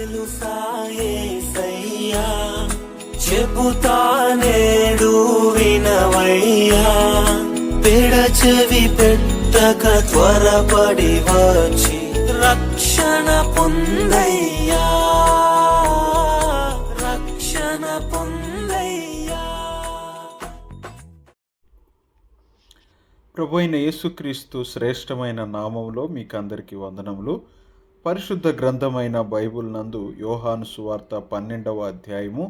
తెలుసా యేసయ్యా, చెబుతా నేడు వినవయ్యా, పెడచెవి పెట్టక త్వరపడి వచ్చి రక్షణ పొందయ్యా, రక్షణ పొందయ్యా. ప్రభువైన యేసుక్రీస్తు శ్రేష్టమైన నామములో మీకు అందరికీ వందనములు. పరిశుద్ధ గ్రంథమైన బైబిల్ నందు యోహాను సువార్త 12వ అధ్యాయము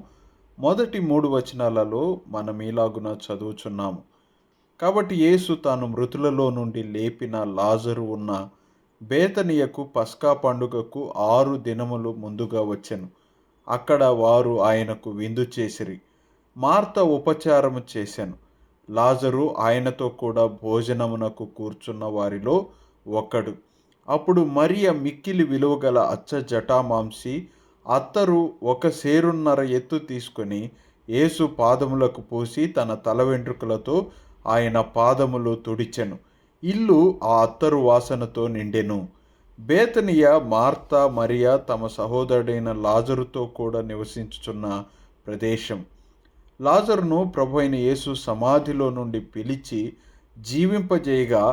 మొదటి 3 వచనాలలో మనం ఇలాగున చదువుచున్నాము. కాబట్టి యేసు తాను మృతులలో నుండి లేపిన లాజరు ఉన్న బేతనియకు పస్కా పండుగకు 6 దినములు ముందుగా వచ్చెను. అక్కడ వారు ఆయనకు విందు చేసిరి. మార్త ఉపచారము చేసెను. లాజరు ఆయనతో కూడా భోజనమునకు కూర్చున్న వారిలో ఒకడు. అప్పుడు మరియ మిక్కిలి విలువగల అచ్చ జటామాంసి అత్తరు 1 సేరున్నర ఎత్తు తీసుకొని యేసు పాదములకు పూసి తన తల వెంట్రుకలతో ఆయన పాదములు తుడిచెను. ఇల్లు ఆ అత్తరు వాసనతో నిండెను. బేతనియ మార్త మరియ తమ సహోదరుడైన లాజరుతో కూడా నివసించుచున్న ప్రదేశం. లాజరును ప్రభువైన యేసు సమాధిలో నుండి పిలిచి జీవింపజేయగా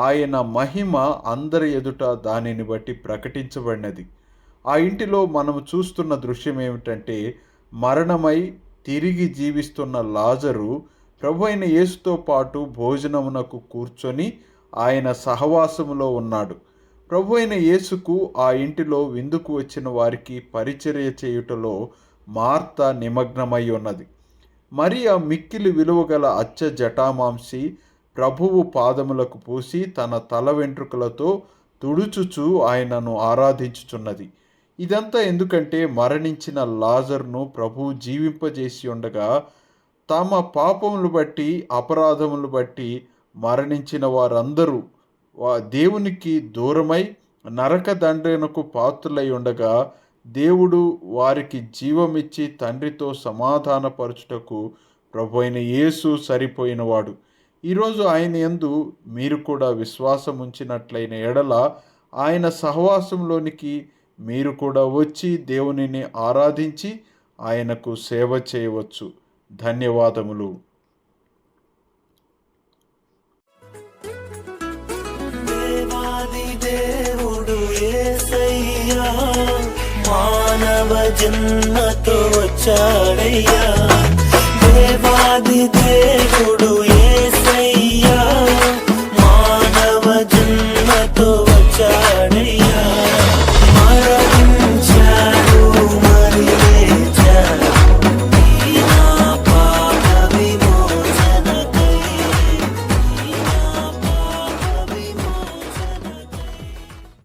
ఆయన మహిమ అందరి ఎదుట దానిని బట్టి ప్రకటించబడినది. ఆ ఇంటిలో మనము చూస్తున్న దృశ్యం ఏమిటంటే, మరణమై తిరిగి జీవిస్తున్న లాజరు ప్రభువైన యేసుతో పాటు భోజనమునకు కూర్చొని ఆయన సహవాసములో ఉన్నాడు. ప్రభువైన యేసుకు ఆ ఇంటిలో విందుకు వచ్చిన వారికి పరిచర్య చేయుటలో మార్త నిమగ్నమై ఉన్నది. మరియ మిక్కిలి విలువగల అచ్చ జటామాంసి ప్రభువు పాదములకు పూసి తన తల వెంట్రుకలతో తుడుచుచు ఆయనను ఆరాధించుచున్నది. ఇదంతా ఎందుకంటే మరణించిన లాజరును ప్రభువు జీవింపజేసి ఉండగా తమ పాపములు బట్టి అపరాధములు బట్టి మరణించిన వారందరూ దేవునికి దూరమై నరక దండనకు పాత్రులై ఉండగా దేవుడు వారికి జీవమిచ్చి తండ్రితో సమాధానపరచుటకు ప్రభువైన యేసు సరిపోయినవాడు. ఈరోజు ఆయన యందు మీరు కూడా విశ్వాసం ఉంచినట్లయిన ఎడల ఆయన సహవాసంలోనికి మీరు కూడా వచ్చి దేవునిని ఆరాధించి ఆయనకు సేవ చేయవచ్చు. ధన్యవాదములు. దేవాది దేవుడు యేసయ్యా, మానవ జన్మతో వచ్చాడయ్యా. దేవాది దేవుడు